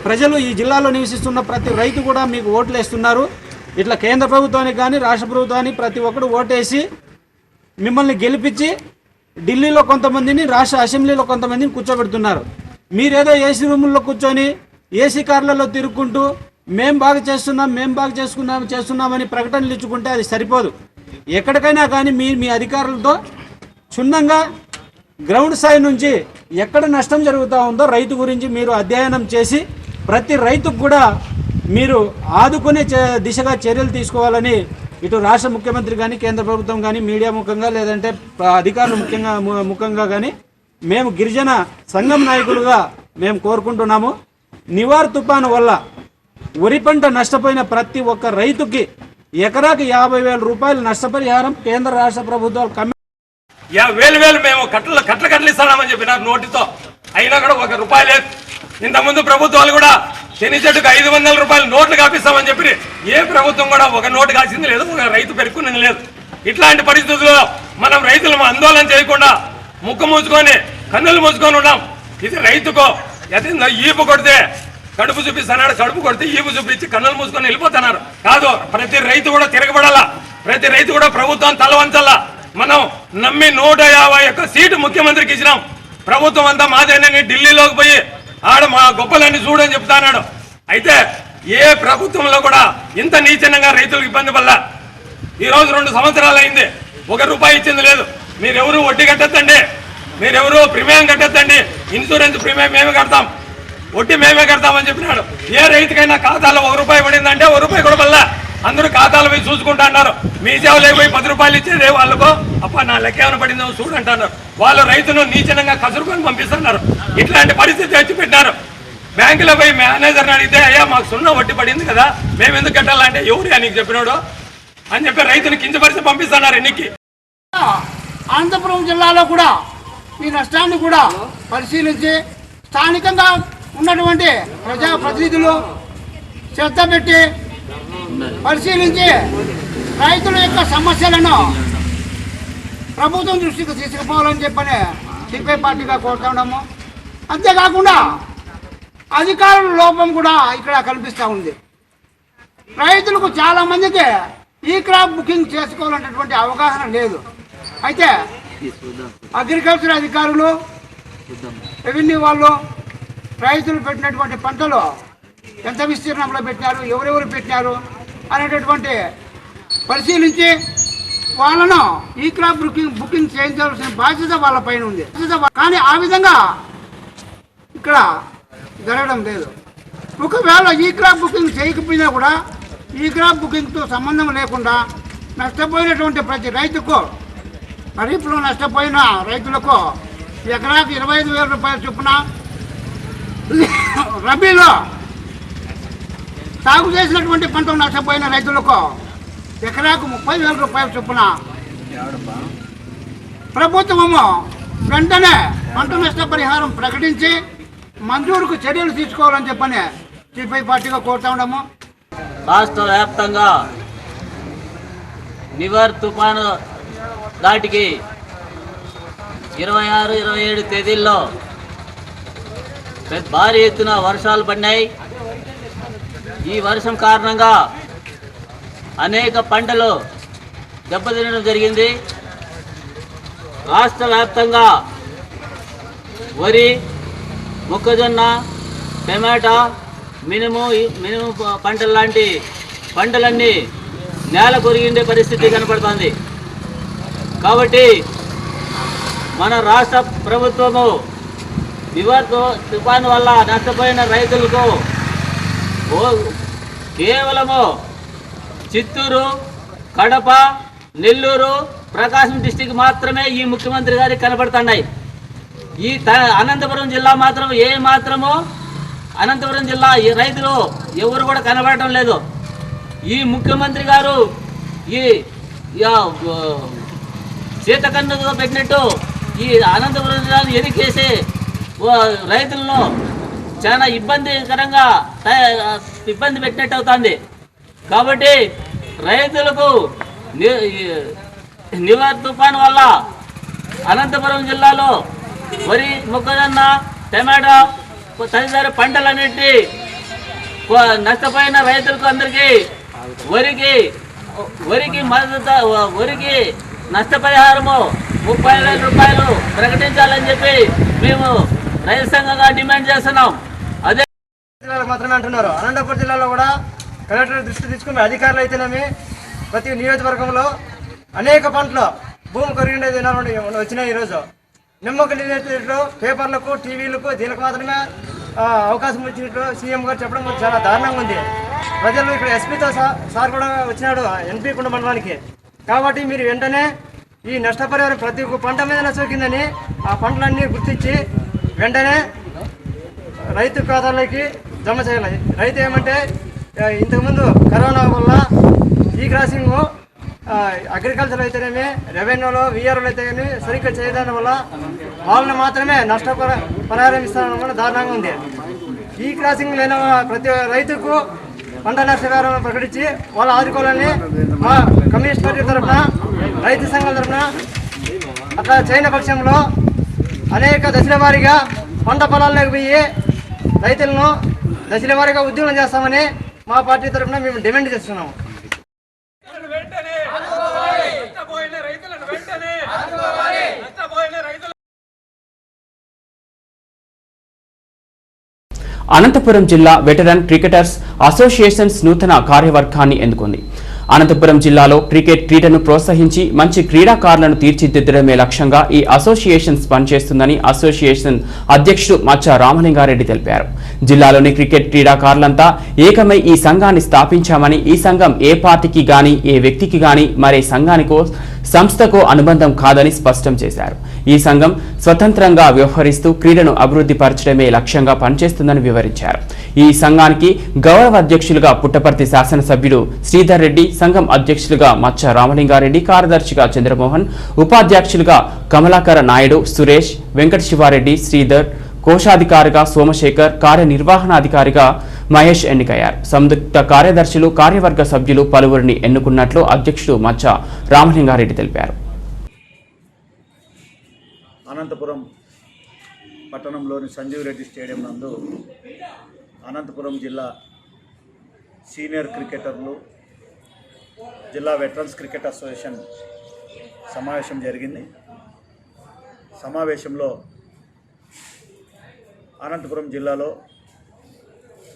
Speaker 2: ప్రజలు ఈ జిల్లాలో నివసిస్తున్న ప్రతి రైతు కూడా మీకు ఓట్లు వేస్తున్నారు. ఇట్లా కేంద్ర ప్రభుత్వానికి కానీ, రాష్ట్ర ప్రభుత్వానికి ప్రతి ఒక్కరు ఓటేసి మిమ్మల్ని గెలిపించి ఢిల్లీలో కొంతమందిని, రాష్ట్ర అసెంబ్లీలో కొంతమందిని కూర్చోబెడుతున్నారు. మీరేదో ఏసీ రూముల్లో కూర్చొని ఏసీ కార్లలో తిరుక్కుంటూ మేం బాగా చేస్తున్నామని ప్రకటనలు ఇచ్చుకుంటే అది సరిపోదు. ఎక్కడికైనా కానీ మీ అధికారులతో క్షుణ్ణంగా గ్రౌండ్ స్థాయి నుంచి ఎక్కడ నష్టం జరుగుతూ ఉందో రైతు గురించి మీరు అధ్యయనం చేసి ప్రతి రైతుకు కూడా మీరు ఆదుకునే దిశగా చర్యలు తీసుకోవాలని ఇటు రాష్ట్ర ముఖ్యమంత్రి కానీ, కేంద్ర ప్రభుత్వం కానీ, మీడియా ముఖంగా లేదంటే అధికారులు ముఖంగా కానీ మేము గిరిజన సంఘం నాయకులుగా మేము కోరుకుంటున్నాము. నివార్ తుఫాను వల్ల వరి పంట నష్టపోయిన ప్రతి ఒక్క రైతుకి ఎకరాకి 50,000 రూపాయలు నష్టపరిహారం కేంద్ర రాష్ట్ర ప్రభుత్వాలు
Speaker 8: వేలు మేము కట్టలు ఇస్తామని చెప్పినారు నోటితో, అయినా కూడా 1 రూపాయి లేదు. ఇంతకుముందు ప్రభుత్వాలు కూడా శని చెట్టుకు 500 రూపాయలు నోట్లు కాపిస్తామని చెప్పి ఏ ప్రభుత్వం కూడా 1 నోటు కాసింది లేదు, 1 రైతు పెరుక్కున్నది లేదు. ఇట్లాంటి పరిస్థితుల్లో మనం రైతులు ఆందోళన చేయకుండా ముక్కు మూసుకొని కన్నులు మూసుకొని ఉన్నాం. ఇది రైతుకో ఈపు కొడితే కడుపు చూపిస్తున్నాడు, కడుపు కొడితే ఈపు చూపించి కన్నులు మూసుకొని వెళ్ళిపోతున్నారు. కాదు, ప్రతి రైతు కూడా తిరగబడాలా, ప్రతి రైతు కూడా ప్రభుత్వం తలవంచాలా. మనం నమ్మి 151 సీటు ముఖ్యమంత్రికి ఇచ్చినాం. ప్రభుత్వం అంతా మాదేనని ఢిల్లీలోకి పోయి ఆడ మా గొప్పలన్నీ చూడని చెప్తాన్నాడు. అయితే ఏ ప్రభుత్వంలో కూడా ఇంత నీచనంగా రైతులకు ఇబ్బంది వల్ల ఈరోజు 2 సంవత్సరాలు అయింది, 1 రూపాయి ఇచ్చింది లేదు. మీరెవరు వడ్డీ కట్టద్దండి, మీరెవరు ప్రీమియం కట్టద్దండి, ఇన్సూరెన్స్ ప్రీమియం మేమే కడతాం, వడ్డీ మేమే కడతామని చెప్పినాడు. ఏ రైతుకైనా ఖాతాలో 1 రూపాయి పడిందంటే 1 రూపాయి కూడా వల్ల అందరూ ఖాతాలు పోయి చూసుకుంటా అన్నారు. మీ సేవలకు పోయి 10 రూపాయలు ఇచ్చేదే వాళ్ళకు అప్ప నా లెక్క ఏమైనా పడిందో చూడంటున్నారు. వాళ్ళు రైతును నీచనంగా కసురుకొని పంపిస్తున్నారు. ఇట్లాంటి పరిస్థితి తెచ్చి పెట్టినారు. బ్యాంకులో పోయి మేనేజర్ని అడిగితే అయ్యా మాకు 0 వడ్డీ పడింది కదా, మేము ఎందుకు కట్టాలంటే ఎవరు నీకు చెప్పినాడు అని చెప్పి రైతుని కించపరిచి పంపిస్తున్నారు ఎన్నికి.
Speaker 9: అనంతపురం జిల్లాలో కూడా ఈ నష్టాన్ని కూడా పరిశీలించి స్థానికంగా ఉన్నటువంటి ప్రజాప్రతినిధులు శ్రద్ధ పెట్టి పరిశీలించి రైతుల యొక్క సమస్యలను ప్రభుత్వం దృష్టికి తీసుకుపోవాలని చెప్పని సిపిఐ పార్టీగా కోరుతున్నాము. అంతేకాకుండా అధికారుల లోపం కూడా ఇక్కడ కనిపిస్తూ ఉంది. రైతులకు చాలామందికి ఈ క్రాప్ బుకింగ్ చేసుకోవాలనేటువంటి అవగాహన లేదు. అయితే అగ్రికల్చర్ అధికారులు, రెవెన్యూ వాళ్ళు, రైతులు పెట్టినటువంటి పంటలు ఎంత విస్తీర్ణంలో పెట్టినారు, ఎవరెవరు పెట్టినారు అనేటటువంటి పరిశీలించి వాళ్ళను ఈ క్రాప్ బుకింగ్ చేయించాల్సిన బాధ్యత వాళ్ళ పైన ఉంది. కానీ ఆ విధంగా ఇక్కడ జరగడం లేదు. ఒకవేళ ఈ క్రాప్ బుకింగ్ చేయకపోయినా కూడా ఈ క్రాప్ బుకింగ్తో సంబంధం లేకుండా నష్టపోయినటువంటి ప్రతి రైతుకు, ఖరీఫ్లో నష్టపోయిన రైతులకు ఎకరాకు 25,000 రూపాయల చొప్పున, రబీలో సాగు చేసినటువంటి పంట నష్టపోయిన రైతులకు ఎకరాకు 30,000 రూపాయల చొప్పున ప్రభుత్వము వెంటనే పంట నష్టపరిహారం ప్రకటించి మంజూరుకు చర్యలు తీసుకోవాలని చెప్పని సిపిఐ పార్టీగా కోరుతా ఉన్నాము.
Speaker 10: రాష్ట్ర వ్యాప్తంగా నివర్ తుఫాను దాటికి 26, 27 తేదీల్లో భారీ ఎత్తున వర్షాలు పడినాయి. ఈ వర్షం కారణంగా అనేక పంటలు దెబ్బతినడం జరిగింది. రాష్ట్ర వ్యాప్తంగా వరి, మొక్కజొన్న, టమాటా, మినుము పంటల లాంటి పంటలన్నీ నేల కొరిగిండే పరిస్థితి కనపడుతుంది. కాబట్టి మన రాష్ట్ర ప్రభుత్వము నివర్ తుఫాను వల్ల నష్టపోయిన రైతులకు కేవలము చిత్తూరు, కడప, నెల్లూరు, ప్రకాశం డిస్టిక్ మాత్రమే ఈ ముఖ్యమంత్రి గారికి కనపడుతున్నాయి. ఈ అనంతపురం జిల్లా మాత్రం అనంతపురం జిల్లా ఈ రైతులు ఎవరు కూడా కనబడటం లేదు. ఈ ముఖ్యమంత్రి గారు ఈ సీతకన్నుతో పెట్టినట్టు ఈ అనంతపురం జిల్లాను ఎదికేసి రైతులను చాలా ఇబ్బందికరంగా ఇబ్బంది పెట్టినట్టు అవుతుంది. కాబట్టి రైతులకు నివర్ తుఫాను వల్ల అనంతపురం జిల్లాలో వరి, మొక్కజొన్న, టమాటా తదితర పంటలన్నిటి నష్టపోయిన రైతులకు అందరికీ వరికి నష్టపరిహారము 30,000 రూపాయలు ప్రకటించాలని చెప్పి మేము రైతు సంఘంగా డిమాండ్ చేస్తున్నాం. అదే
Speaker 6: జిల్లాలో మాత్రమే అంటున్నారు. అనంతపురం జిల్లాలో కూడా కలెక్టర్ దృష్టి తీసుకుని అధికారులు అయితేనేమి ప్రతి నియోజకవర్గంలో అనేక పంటలు భూమి కొరిగిండే దినాలు వచ్చినాయి. ఈరోజు నిమ్మక నీళ్ళు పేపర్లకు, టీవీలకు దీనికి మాత్రమే అవకాశం ఇచ్చినట్లు సీఎం గారు చెప్పడం చాలా దారుణంగా ఉంది. ప్రజలు ఇక్కడ ఎస్పీతో సార్ కూడా వచ్చినాడు ఎన్పీ కుండ మండలానికి. కాబట్టి మీరు వెంటనే ఈ నష్టపరిహారం ప్రతి ఒక్క పంట మీద నష్టపోయిందని ఆ పంటలన్నీ గుర్తించి వెంటనే రైతు ఖాతాలోకి జమ చేయాలి. రైతు ఏమంటే ఇంతకుముందు కరోనా వల్ల ఈ క్రాసింగ్ అగ్రికల్చర్ అయితేనేమి, రెవెన్యూలో వీఆర్ఓలు అయితే కానీ సరిగ్గా చేయడం వల్ల వాళ్ళని మాత్రమే పరిహారం ఇస్తానని కూడా దారుణంగా ఉంది. ఈ క్రాసింగ్ లేని ప్రతి రైతుకు పంట నష్టపరిహారం ప్రకటించి వాళ్ళు ఆదుకోవాలని మా కమ్యూనిస్ట్ పార్టీ తరఫున, రైతు సంఘాల తరఫున అట్లా చేయని పక్షంలో అనేక దశల వారీగా పంట పొలాల్లోకి పోయి రైతులను దశల వారీగా ఉద్యోగం చేస్తామని మా పార్టీ తరఫున మేము డిమాండ్ చేస్తున్నాము.
Speaker 1: అనంతపురం జిల్లా వెటరన్ క్రికెటర్స్ అసోసియేషన్స్ నూతన కార్యవర్గాన్ని ఎన్నుకుంది. అనంతపురం జిల్లాలో క్రీడను ప్రోత్సహించి మంచి క్రీడాకారులను తీర్చిదిద్దడమే లక్ష్యంగా ఈ అసోసియేషన్స్ పనిచేస్తుందని అసోసియేషన్ అధ్యక్షుడు మచ్చ రామలింగారెడ్డి తెలిపారు. జిల్లాలోని క్రికెట్ క్రీడాకారులంతా ఏకమై ఈ సంఘాన్ని స్థాపించామని, ఈ సంఘం ఏ పార్టీకి గాని, ఏ వ్యక్తికి గాని, మరే సంఘానికో సంస్థకో అనుబంధం కాదని స్పష్టం చేశారు. ఈ సంఘం స్వతంత్రంగా వ్యవహరిస్తూ క్రీడను అభివృద్ధి పరచడమే లక్ష్యంగా పనిచేస్తుందని వివరించారు. ఈ సంఘానికి గౌరవ అధ్యక్షులుగా పుట్టపర్తి శాసనసభ్యుడు శ్రీధర్ రెడ్డి, సంఘం అధ్యక్షులుగా మచ్చ రామలింగారెడ్డి, కార్యదర్శిగా చంద్రమోహన్, ఉపాధ్యక్షులుగా కమలాకర నాయుడు, సురేష్, వెంకట శివారెడ్డి, శ్రీధర్, కోశాధికారిగా సోమశేఖర్, కార్యనిర్వహణాధికారిగా మహేష్ ఎన్నికయ్యారు. సంయుక్త కార్యదర్శులు, కార్యవర్గ సభ్యులు పలువురిని ఎన్నుకున్నట్లు అధ్యక్షుడు మచ్చ రామలింగారెడ్డి తెలిపారు.
Speaker 7: అనంతపురం పట్టణంలోని సంజీవ్ రెడ్డి స్టేడియం నందు అనంతపురం జిల్లా సీనియర్ క్రికెటర్లు, జిల్లా వెటరన్స్ క్రికెట్ అసోసియేషన్ సమావేశం జరిగింది. సమావేశంలో అనంతపురం జిల్లాలో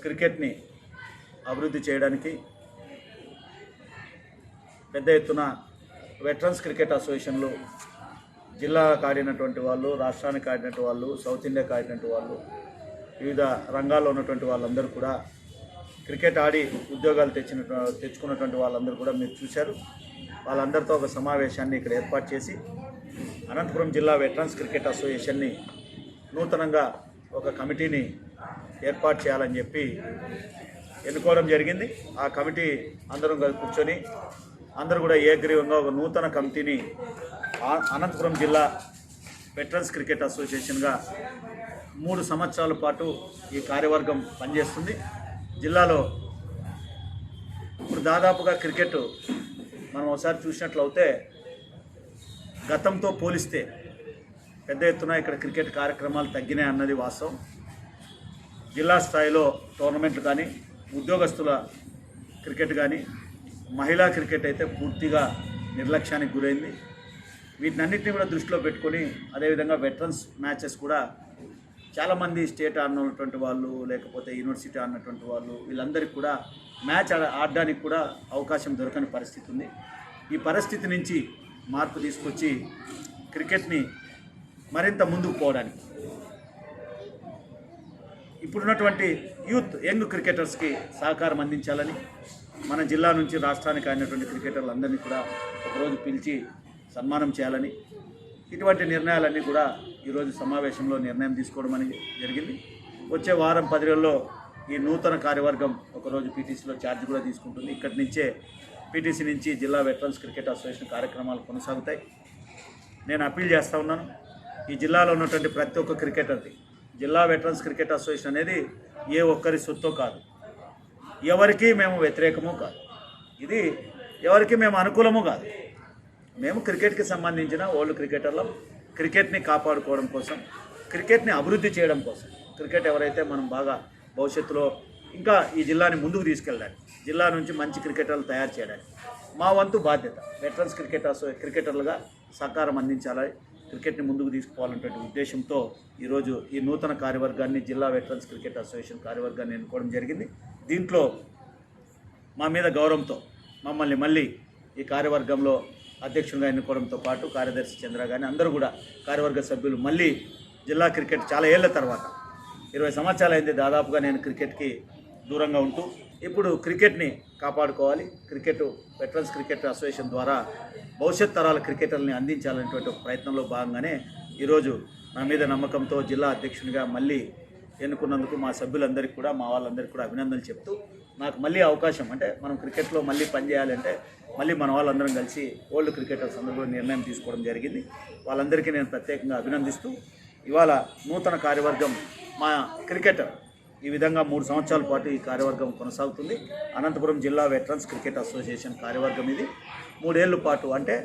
Speaker 7: క్రికెట్ని అభివృద్ధి చేయడానికి పెద్ద ఎత్తున వెటరన్స్ క్రికెట్ అసోసియేషన్లు జిల్లాకు ఆడినటువంటి వాళ్ళు, రాష్ట్రానికి ఆడినటువంటి వాళ్ళు, సౌత్ ఇండియాకి ఆడినటువంటి వాళ్ళు, వివిధ రంగాల్లో ఉన్నటువంటి వాళ్ళందరూ కూడా క్రికెట్ ఆడి ఉద్యోగాలు తెచ్చుకున్నటువంటి వాళ్ళందరూ కూడా మీరు చూశారు. వాళ్ళందరితో ఒక సమావేశాన్ని ఇక్కడ ఏర్పాటు చేసి అనంతపురం జిల్లా వెటరన్స్ క్రికెట్ అసోసియేషన్ని నూతనంగా ఒక కమిటీని ఏర్పాటు చేయాలని చెప్పి ఎన్నుకోవడం జరిగింది. ఆ కమిటీ అందరం కూర్చొని అందరూ కూడా ఏకగ్రీవంగా ఒక నూతన కమిటీని అనంతపురం జిల్లా వెటరన్స్ క్రికెట్ అసోసియేషన్గా 3 సంవత్సరాల పాటు ఈ కార్యవర్గం పనిచేస్తుంది. జిల్లాలో ఇప్పుడు దాదాపుగా క్రికెట్ మనం ఒకసారి చూసినట్లయితే గతంతో పోలిస్తే పెద్ద ఎత్తున ఇక్కడ క్రికెట్ కార్యక్రమాలు తగ్గినాయి అన్నది వాస్తవం. జిల్లా స్థాయిలో టోర్నమెంట్లు కానీ, ఉద్యోగస్తుల క్రికెట్ కానీ, మహిళా క్రికెట్ అయితే పూర్తిగా నిర్లక్ష్యానికి గురైంది. వీటినన్నింటినీ కూడా దృష్టిలో పెట్టుకొని అదేవిధంగా వెటరన్స్ మ్యాచెస్ కూడా చాలామంది స్టేట్ ఆడినటువంటి వాళ్ళు, లేకపోతే యూనివర్సిటీ ఆడినటువంటి వాళ్ళు, వీళ్ళందరికీ కూడా మ్యాచ్ ఆడడానికి కూడా అవకాశం దొరకని పరిస్థితి ఉంది. ఈ పరిస్థితి నుంచి మార్పు తీసుకొచ్చి క్రికెట్ని మరింత ముందుకు పోవడానికి ఇప్పుడున్నటువంటి యంగ్ క్రికెటర్స్కి సహకారం అందించాలని మన జిల్లా నుంచి రాష్ట్రానికి ఆడినటువంటి క్రికెటర్లందరినీ కూడా ఒకరోజు పిలిచి సన్మానం చేయాలని ఇటువంటి నిర్ణయాలన్నీ కూడా ఈరోజు సమావేశంలో నిర్ణయం తీసుకోవడం అనేది జరిగింది. వచ్చే వారం 10 రోజుల్లో ఈ నూతన కార్యవర్గం ఒకరోజు పీటీసీలో ఛార్జ్ కూడా తీసుకుంటుంది. ఇక్కడి నుంచే పీటీసీ నుంచి జిల్లా వెటరన్స్ క్రికెట్ అసోసియేషన్ కార్యక్రమాలు కొనసాగుతాయి. నేను అప్పీల్ చేస్తూ ఉన్నాను, ఈ జిల్లాలో ఉన్నటువంటి ప్రతి ఒక్క క్రికెటర్ది జిల్లా వెటరన్స్ క్రికెట్ అసోసియేషన్ అనేది ఏ ఒక్కరి సొత్తో కాదు, ఎవరికి మేము వ్యతిరేకము కాదు, ఇది ఎవరికి మేము అనుకూలము కాదు. మేము క్రికెట్కి సంబంధించిన ఓల్డ్ క్రికెటర్లం. క్రికెట్ని కాపాడుకోవడం కోసం, క్రికెట్ని అభివృద్ధి చేయడం కోసం, క్రికెట్ ఎవరైతే మనం బాగా భవిష్యత్తులో ఇంకా ఈ జిల్లాని ముందుకు తీసుకెళ్ళడానికి, జిల్లా నుంచి మంచి క్రికెటర్లు తయారు చేయడానికి మా వంతు బాధ్యత. వెటరన్స్ క్రికెటర్లుగా సహకారం అందించాలి, క్రికెట్ని ముందుకు తీసుకుపోవాలనేటువంటి ఉద్దేశంతో ఈరోజు ఈ నూతన కార్యవర్గాన్ని జిల్లా వెటరన్స్ క్రికెట్ అసోసియేషన్ కార్యవర్గాన్ని ఎన్నుకోవడం జరిగింది. దీంట్లో మా మీద గౌరవంతో మమ్మల్ని మళ్ళీ ఈ కార్యవర్గంలో అధ్యక్షునిగా ఎన్నుకోవడంతో పాటు కార్యదర్శి చంద్ర కానీ అందరూ కూడా కార్యవర్గ సభ్యులు మళ్ళీ జిల్లా క్రికెట్ చాలా ఏళ్ల తర్వాత 20 సంవత్సరాలు అయింది దాదాపుగా నేను క్రికెట్కి దూరంగా ఉంటూ ఇప్పుడు క్రికెట్ని కాపాడుకోవాలి, క్రికెట్ వెటరన్స్ క్రికెట్ అసోసియేషన్ ద్వారా భవిష్యత్ తరాల క్రికెటర్ని అందించాలనేటువంటి ఒక ప్రయత్నంలో భాగంగానే ఈరోజు నా మీద నమ్మకంతో జిల్లా అధ్యక్షునిగా మళ్ళీ ఎన్నుకున్నందుకు మా సభ్యులందరికీ కూడా, మా వాళ్ళందరికీ కూడా అభినందనలు చెప్తూ, నాకు మళ్ళీ అవకాశం అంటే మనం క్రికెట్లో మళ్ళీ పనిచేయాలంటే మళ్ళీ మన వాళ్ళందరం కలిసి ఓల్డ్ క్రికెటర్స్ అందరూ కూడా నిర్ణయం తీసుకోవడం జరిగింది. వాళ్ళందరికీ నేను ప్రత్యేకంగా అభినందిస్తూ ఇవాళ నూతన కార్యవర్గం మా క్రికెటర్ ఈ విధంగా 3 సంవత్సరాల పాటు ఈ కార్యవర్గం కొనసాగుతుంది. అనంతపురం జిల్లా వెటరన్స్ క్రికెట్ అసోసియేషన్ కార్యవర్గం ఇది 3 ఏళ్ల పాటు అంటే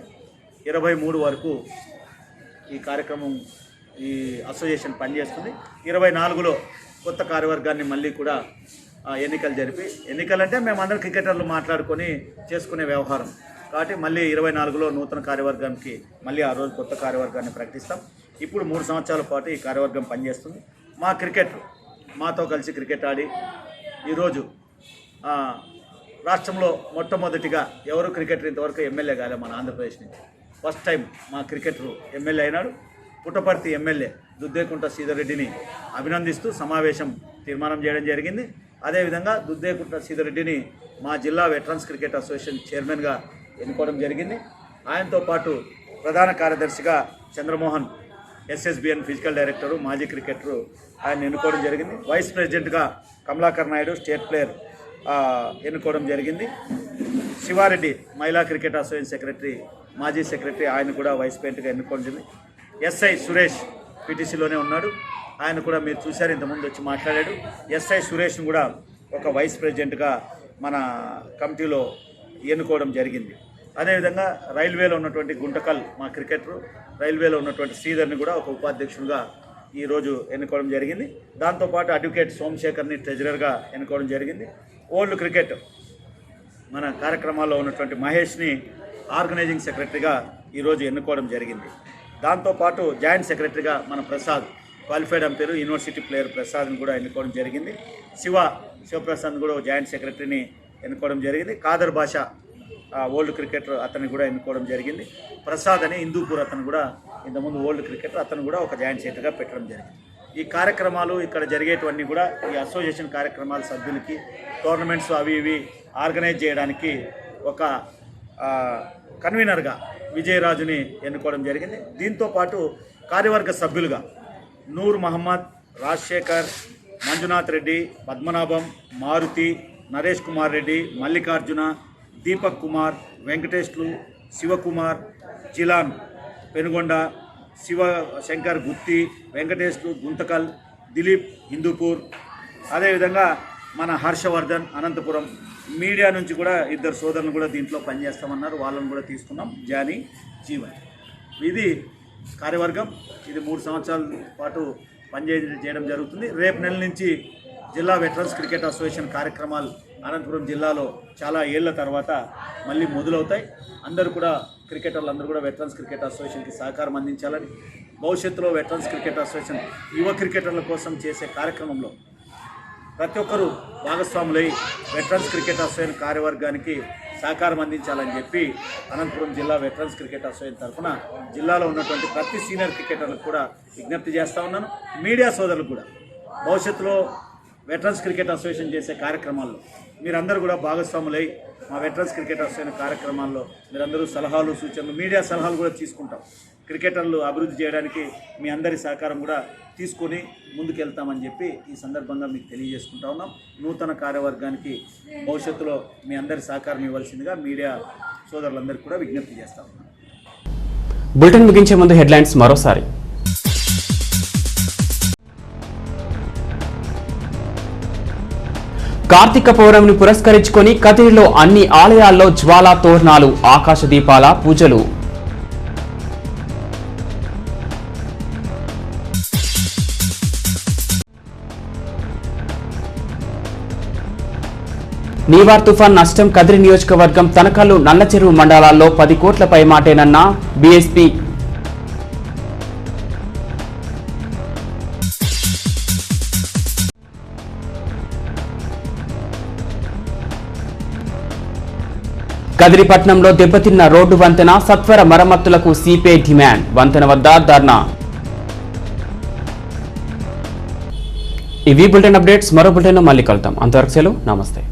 Speaker 7: 23 వరకు ఈ కార్యక్రమం ఈ అసోసియేషన్ పనిచేస్తుంది. 24లో కొత్త కార్యవర్గాన్ని మళ్ళీ కూడా ఎన్నికలు జరిపి, ఎన్నికలంటే మేమందరం క్రికెటర్లు మాట్లాడుకొని చేసుకునే వ్యవహారం కాబట్టి మళ్ళీ 24లో నూతన కార్యవర్గానికి మళ్ళీ ఆ రోజు కొత్త కార్యవర్గాన్ని ప్రకటిస్తాం. ఇప్పుడు 3 సంవత్సరాల పాటు ఈ కార్యవర్గం పనిచేస్తుంది. మా క్రికెటర్ మాతో కలిసి క్రికెట్ ఆడి ఈరోజు రాష్ట్రంలో మొట్టమొదటిగా ఎవరు క్రికెటర్ ఇంతవరకు ఎమ్మెల్యే కాలే మన ఆంధ్రప్రదేశ్ నుంచి. ఫస్ట్ టైం మా క్రికెటరు ఎమ్మెల్యే అయినాడు. పుట్టపర్తి ఎమ్మెల్యే దుద్దేకుంట శ్రీధర్ రెడ్డిని అభినందిస్తూ సమావేశం తీర్మానం చేయడం జరిగింది. అదేవిధంగా దుద్దేకుంట శ్రీధర్ రెడ్డిని మా జిల్లా వెటరన్స్ క్రికెట్ అసోసియేషన్ చైర్మన్గా ఎన్నుకోవడం జరిగింది. ఆయనతో పాటు ప్రధాన కార్యదర్శిగా చంద్రమోహన్ ఎస్ఎస్బిఎన్ ఫిజికల్ డైరెక్టరు, మాజీ క్రికెటరు ఆయన ఎన్నుకోవడం జరిగింది. వైస్ ప్రెసిడెంట్గా కమలాకర్ నాయుడు స్టేట్ ప్లేయర్ ఎన్నుకోవడం జరిగింది. శివారెడ్డి మహిళా క్రికెట్ అసోసియేషన్ సెక్రటరీ, మాజీ సెక్రటరీ, ఆయన కూడా వైస్ ప్రెసిడెంట్గా ఎన్నుకోవడం జరిగింది. ఎస్ఐ సురేష్ పీటీసీలోనే ఉన్నాడు, ఆయన కూడా మీరు చూశారు, ఇంతకుముందు వచ్చి మాట్లాడాడు. ఎస్ఐ సురేష్ను కూడా ఒక వైస్ ప్రెసిడెంట్గా మన కమిటీలో ఎన్నుకోవడం జరిగింది. అదేవిధంగా రైల్వేలో ఉన్నటువంటి గుంటకల్ మా క్రికెటరు, రైల్వేలో ఉన్నటువంటి శ్రీధర్ని కూడా ఒక ఉపాధ్యక్షునిగా ఈరోజు ఎన్నుకోవడం జరిగింది. దాంతోపాటు అడ్వకేట్ సోమశేఖర్ని ట్రెజరర్గా ఎన్నుకోవడం జరిగింది. ఓల్డ్ క్రికెట్ మన కార్యక్రమాల్లో ఉన్నటువంటి మహేష్ని ఆర్గనైజింగ్ సెక్రటరీగా ఈరోజు ఎన్నుకోవడం జరిగింది. దాంతోపాటు జాయింట్ సెక్రటరీగా మన Prasad qualified umpire university player ప్రసాద్ని కూడా ఎన్నుకోవడం జరిగింది. శివప్రసాద్ కూడా జాయింట్ సెక్రటరీని ఎన్నుకోవడం జరిగింది. కాదర్ బాషా ఓల్డ్ క్రికెటర్ అతన్ని కూడా ఎన్నుకోవడం జరిగింది. ప్రసాద్ అని హిందూపూర్ అతను కూడా ఇంతకుముందు ఓల్డ్ క్రికెటర్ అతను కూడా ఒక జాయింట్ సెక్రటరీగా పెట్టడం జరిగింది. ఈ కార్యక్రమాలు ఇక్కడ జరిగేటివన్నీ కూడా ఈ అసోసియేషన్ కార్యక్రమాల సభ్యులకి టోర్నమెంట్స్ అవి ఇవి ఆర్గనైజ్ చేయడానికి ఒక కన్వీనర్గా విజయరాజుని ఎన్నుకోవడం జరిగింది. దీంతోపాటు కార్యవర్గ సభ్యులుగా నూర్ మహమ్మద్, రాజశేఖర్, మంజునాథ్ రెడ్డి, పద్మనాభం, మారుతి, నరేష్ కుమార్ రెడ్డి, మల్లికార్జున, దీపక్ కుమార్, వెంకటేష్లు, శివకుమార్, జిలాన్ పెనుగొండ, శివశంకర్ గుత్తి, వెంకటేష్లు గుంతకల్, దిలీప్ హిందూపూర్, అదేవిధంగా మన హర్షవర్ధన్ అనంతపురం. మీడియా నుంచి కూడా 2 సోదరులు కూడా దీంట్లో పనిచేస్తామన్నారు, వాళ్ళని కూడా తీసుకున్నాం, జానీ, జీవన్. ఇది కార్యవర్గం. ఇది 3 సంవత్సరాల పాటు పనిచేయడం జరుగుతుంది. రేపు నెల నుంచి జిల్లా వెటరన్స్ క్రికెట్ అసోసియేషన్ కార్యక్రమాలు అనంతపురం జిల్లాలో చాలా ఏళ్ల తర్వాత మళ్ళీ మొదలవుతాయి. అందరూ కూడా క్రికెటర్లు అందరూ కూడా వెటరన్స్ క్రికెట్ అసోసియేషన్కి సహకారం అందించాలని, భవిష్యత్తులో వెటరన్స్ క్రికెట్ అసోసియేషన్ యువ క్రికెటర్ల కోసం చేసే కార్యక్రమంలో ప్రతి ఒక్కరూ భాగస్వాములై వెటరన్స్ క్రికెట్ అసోసియేషన్ కార్యవర్గానికి సహకారం అందించాలని చెప్పి అనంతపురం జిల్లా వెటరన్స్ క్రికెట్ అసోసియేషన్ తరఫున జిల్లాలో ఉన్నటువంటి ప్రతి సీనియర్ క్రికెటర్లకు కూడా విజ్ఞప్తి చేస్తూ ఉన్నాను. మీడియా సోదరులకు కూడా భవిష్యత్తులో వెటరన్స్ క్రికెట్ అసోసియేషన్ చేసే కార్యక్రమాల్లో మీరందరూ కూడా భాగస్వాములై మా వెటరన్స్ క్రికెట్ అసోసియేషన్ కార్యక్రమాల్లో మీరందరూ సలహాలు, సూచనలు, మీడియా సలహాలు కూడా తీసుకుంటాం. క్రికెటర్లు అభివృద్ధి చేయడానికి మీ అందరి సహకారం కూడా తీసుకొని ముందుకెళ్తామని చెప్పి ఈ సందర్భంగా మీకు తెలియజేసుకుంటా ఉన్నాం. నూతన కార్యవర్గానికి భవిష్యత్తులో మీ అందరి సహకారం ఇవ్వాల్సిందిగా మీడియా సోదరులందరికీ కూడా విజ్ఞప్తి చేస్తా ఉన్నాం.
Speaker 1: బులెటిన్ ముగించే ముందు హెడ్లైన్స్ మరోసారి. కార్తీక పౌర్ణమిని పురస్కరించుకొని కదిరిలో అన్ని ఆలయాల్లో జ్వాలా తోరణాలు, ఆకాశ దీపాల పూజలు. నీవార్ తుఫాన్ నష్టం కదిరి నియోజకవర్గం తనకల్లు, నల్లచెరువు మండలాల్లో 10 కోట్ల పైమాటేనన్న బీఎస్పీ. కదిరిపట్నంలో దెబ్బతిన్న రోడ్డు వంతెన సత్వర మరమ్మతులకు సిపిఐ డిమాండ్. వంతెన వద్ద ధర్నా. ఇవి బులెటిన్ అప్డేట్స్. మరో బులెటిన్ మళ్ళీ కలుద్దాం. అంతవరకు సెలవు. నమస్తే.